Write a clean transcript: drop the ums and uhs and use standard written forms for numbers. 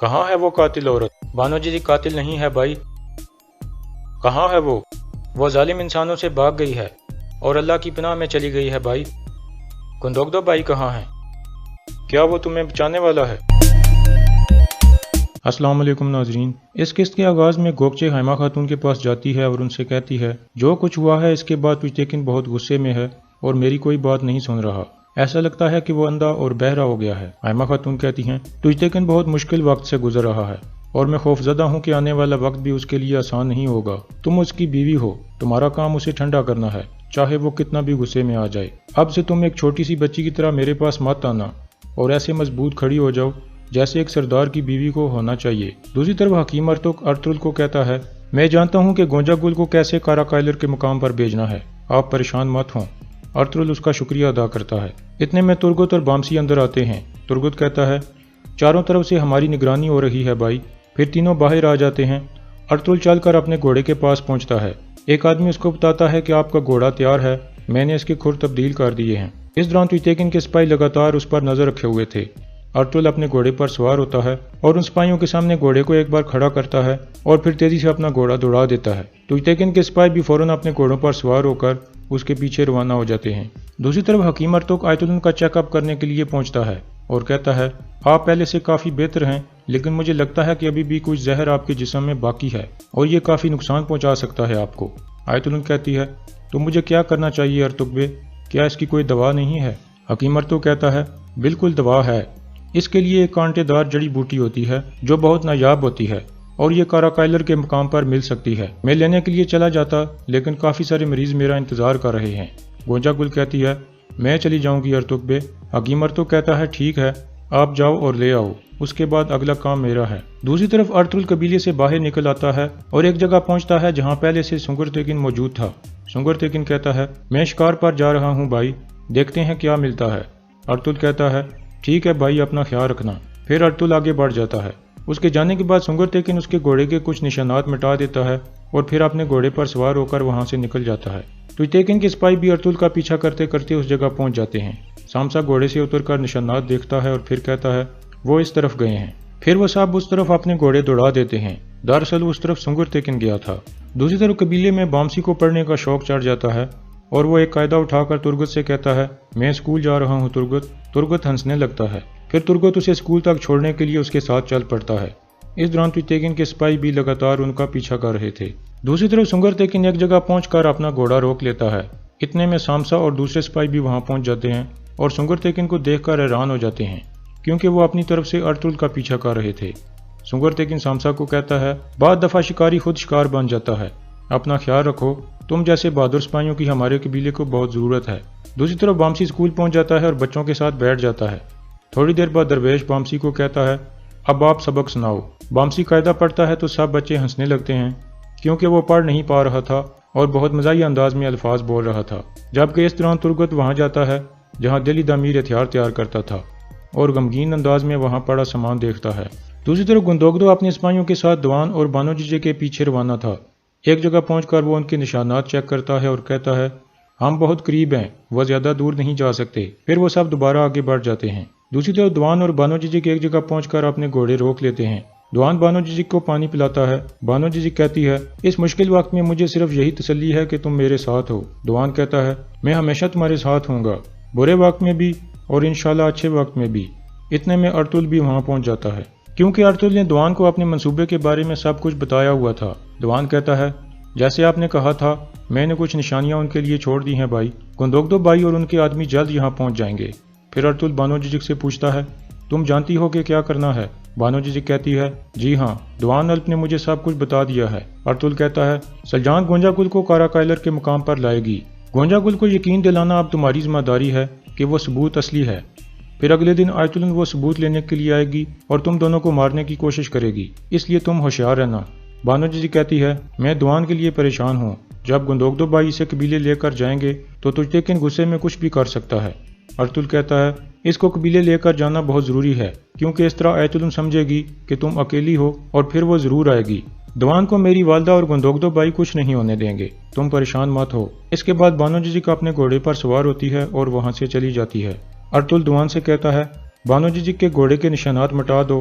کہاں ہے وہ قاتل عورت؟ بانو جی قاتل نہیں ہے بھائی۔ کہاں ہے وہ ظالم انسانوں سے بھاگ گئی ہے اور اللہ کی پناہ میں چلی گئی ہے بھائی۔ گندوگدو بھائی کہاں ہیں؟ کیا وہ تمہیں بچانے والا ہے؟ السلام علیکم ناظرین، اس قسط کے آغاز میں گوگچے حائمہ خاتون کے پاس جاتی ہے اور ان سے کہتی ہے جو کچھ ہوا ہے اس کے بعد تجتیکن بہت غصے میں ہے اور میری کوئی بات نہیں سن رہا، ایسا لگتا ہے کہ وہ اندھا اور بہرا ہو گیا ہے۔ حائمہ خاتون کہتی ہیں تجتیکن بہت مشکل وقت سے گزر رہا ہے اور میں خوفزدہ ہوں کہ آنے والا وقت بھی اس کے لیے آسان نہیں ہوگا۔ تم اس کی بیوی ہو، تمہارا کام اسے ٹھنڈا کرنا ہے چاہے وہ کتنا بھی غصے میں آ جائے۔ اب سے تم ایک چھوٹی سی بچی کی طرح میرے پاس مت آنا اور ایسے مضبوط کھڑی ہو جاؤ جیسے ایک سردار کی بیوی کو ہونا چاہیے۔ دوسری طرف حکیم ارطغرل ارطغرل کو کہتا ہے میں جانتا ہوں کہ گونجا گل کو کیسے کارا کائلر کے مقام پر بھیجنا ہے، آپ پریشان مت ہوں۔ ارطغرل اس کا شکریہ ادا کرتا ہے۔ اتنے میں ترگت اور بامسی اندر آتے ہیں۔ ترگت کہتا ہے چاروں طرف سے ہماری نگرانی ہو رہی ہے بھائی۔ پھر تینوں باہر آ جاتے ہیں۔ ارطغرل چل کر اپنے گھوڑے کے پاس پہنچتا ہے۔ ایک آدمی اس کو بتاتا ہے کہ آپ کا گھوڑا تیار ہے، میں نے اس کے کھر تبدیل کر دیے ہیں۔ اس دوران تجتیکن کے سپاہی لگاتار اس پر نظر رکھے ہوئے تھے۔ ارطغرل اپنے گھوڑے پر سوار ہوتا ہے اور ان سپاہیوں کے سامنے گھوڑے کو ایک بار کھڑا کرتا ہے اور پھر تیزی سے اپنا گھوڑا دوڑا دیتا ہے۔ تجتیکن کے سپاہی بھی فوراً اپنے گھوڑوں پر سوار ہو کر اس کے پیچھے روانہ ہو جاتے ہیں۔ دوسری طرف حکیم ارطغرل آیت الن کا چیک اپ کرنے کے لیے پہنچتا ہے اور کہتا ہے آپ پہلے سے کافی بہتر ہیں، لیکن مجھے لگتا ہے کہ ابھی بھی کچھ زہر آپ کے جسم میں باقی ہے اور یہ کافی نقصان پہنچا سکتا ہے آپ کو۔ آیت الن کہتی ہے تو مجھے کیا کرنا چاہیے ارطغرل، کیا اس کی کوئی دوا نہیں ہے؟ حکیم ارطغرل کہتا ہے بالکل دوا ہے، اس کے لیے ایک کانٹے دار جڑی بوٹی ہوتی ہے جو بہت نایاب ہوتی ہے اور یہ کارا کائلر کے مقام پر مل سکتی ہے۔ میں لینے کے لیے چلا جاتا لیکن کافی سارے مریض میرا انتظار کر رہے ہیں۔ گونجا گل کہتی ہے میں چلی جاؤں گی ارطغرل۔ حکیم ارطغرل کہتا ہے ٹھیک ہے، آپ جاؤ اور لے آؤ، اس کے بعد اگلا کام میرا ہے۔ دوسری طرف ارطغرل قبیلے سے باہر نکل آتا ہے اور ایک جگہ پہنچتا ہے جہاں پہلے سے سنگر تیکن موجود تھا۔ سنگر تیکن کہتا ہے میں شکار پر جا رہا ہوں بھائی، دیکھتے ہیں کیا ملتا ہے۔ ارطغرل کہتا ہے ٹھیک ہے بھائی، اپنا خیال رکھنا۔ پھر ارطغرل آگے بڑھ جاتا ہے۔ اس کے جانے کے بعد سنگر تیکن اس کے گھوڑے کے کچھ نشانات مٹا دیتا ہے اور پھر اپنے گھوڑے پر سوار ہو کر وہاں سے نکل جاتا ہے۔ تجتیکن کے سپاہی بھی ارطغرل کا پیچھا کرتے کرتے اس جگہ پہنچ جاتے ہیں۔ سامسا گھوڑے سے اتر کر نشانات دیکھتا ہے اور پھر کہتا ہے وہ اس طرف گئے ہیں۔ پھر وہ سب اس طرف اپنے گھوڑے دوڑا دیتے ہیں۔ دراصل اس طرف سنگر تیکن گیا تھا۔ دوسری طرف قبیلے میں بامسی کو پڑھنے کا شوق چڑھ جاتا ہے اور وہ ایک قاعدہ اٹھا کر ترگت سے کہتا ہے میں اسکول جا رہا ہوں ترگت۔ ترگت ہنسنے لگتا ہے۔ پھر ترگت اسے اسکول تک چھوڑنے کے لیے اس کے ساتھ چل پڑتا ہے۔ اس دوران تجتیکن کے سپاہی بھی لگاتار ان کا پیچھا کر رہے تھے۔ دوسری طرف سنگر تیکن ایک جگہ پہنچ کر اپنا گھوڑا روک لیتا ہے۔ اتنے میں سامسا اور دوسرے سپاہی بھی وہاں پہنچ جاتے ہیں اور سنگر تیکن کو دیکھ کر حیران ہو جاتے ہیں کیونکہ وہ اپنی طرف سے ارطغرل کا پیچھا کر رہے تھے۔ سنگر تیکن سامسا کو کہتا ہے بعض دفعہ شکاری خود شکار بن جاتا ہے، اپنا خیال رکھو، تم جیسے بہادر سپاہیوں کی ہمارے قبیلے کو بہت ضرورت ہے۔ دوسری طرف بامسی اسکول پہنچ جاتا ہے اور بچوں کے ساتھ بیٹھ جاتا ہے۔ تھوڑی دیر بعد درویش بامسی کو کہتا ہے اب آپ سبق سناؤ۔ بامسی قاعدہ پڑھتا ہے تو سب بچے ہنسنے لگتے ہیں کیونکہ وہ پڑھ نہیں پا رہا تھا اور بہت مزاحیہ انداز میں الفاظ بول رہا تھا۔ جبکہ اس دوران ترگت وہاں جاتا ہے جہاں دلی دامیر ہتھیار تیار کرتا تھا اور غمگین انداز میں وہاں پڑا سامان دیکھتا ہے۔ دوسری طرف گندوگدو اپنے سپاہیوں کے ساتھ دوان اور بانو جیجے کے پیچھے روانہ تھا۔ ایک جگہ پہنچ کر وہ ان کے نشانات چیک کرتا ہے اور کہتا ہے ہم بہت قریب ہیں، وہ زیادہ دور نہیں جا سکتے۔ پھر وہ سب دوبارہ آگے بڑھ جاتے ہیں۔ دوسری طرف دوان اور بانو جیجک ایک جگہ پہنچ کر اپنے گھوڑے روک لیتے ہیں۔ دوان بانو جیجک کو پانی پلاتا ہے۔ بانو جیجک کہتی ہے اس مشکل وقت میں مجھے صرف یہی تسلی ہے کہ تم میرے ساتھ ہو۔ دوان کہتا ہے میں ہمیشہ تمہارے ساتھ ہوں گا، برے وقت میں بھی اور انشاءاللہ اچھے وقت میں بھی۔ اتنے میں ارطغرل بھی وہاں پہنچ جاتا ہے کیونکہ ارطغرل نے دوان کو اپنے منصوبے کے بارے میں سب کچھ بتایا ہوا تھا۔ دوان کہتا ہے جیسے آپ نے کہا تھا میں نے کچھ نشانیاں ان کے لیے چھوڑ دی ہیں بھائی، گندوگدو بھائی اور ان کے آدمی جلد یہاں پہنچ جائیں گے۔ پھر ارطغرل بانو جیجک سے پوچھتا ہے تم جانتی ہو کہ کیا کرنا ہے؟ بانو جیجک کہتی ہے جی ہاں، دوان الپ نے مجھے سب کچھ بتا دیا ہے۔ ارطغرل کہتا ہے سلجان گونجا گل کو کارا کائلر کے مقام پر لائے گی۔ گونجا گل کو یقین دلانا اب تمہاری ذمہ داری ہے کہ وہ ثبوت اصلی ہے۔ پھر اگلے دن آیت الن وہ ثبوت لینے کے لیے آئے گی اور تم دونوں کو مارنے کی کوشش کرے گی، اس لیے تم ہوشیار رہنا۔ بانو جیجک کہتی ہے میں دوان کے لیے پریشان ہوں، جب گندوگدو بھائی اسے قبیلے لے کر جائیں گے تو تجتیکن غصے میں کچھ بھی کر سکتا ہے۔ ارطغرل کہتا ہے اس کو قبیلے لے کر جانا بہت ضروری ہے کیونکہ اس طرح آیت الن سمجھے گی کہ تم اکیلی ہو اور پھر وہ ضرور آئے گی۔ دوان کو میری والدہ اور گندوگدو بھائی کچھ نہیں ہونے دیں گے، تم پریشان مت ہو۔ اس کے بعد بانو جیجک اپنے گھوڑے پر سوار ہوتی ہے اور وہاں سے چلی جاتی ہے۔ ارطغرل دوان سے کہتا ہے بانو جیجک کے گھوڑے کے نشانات مٹا دو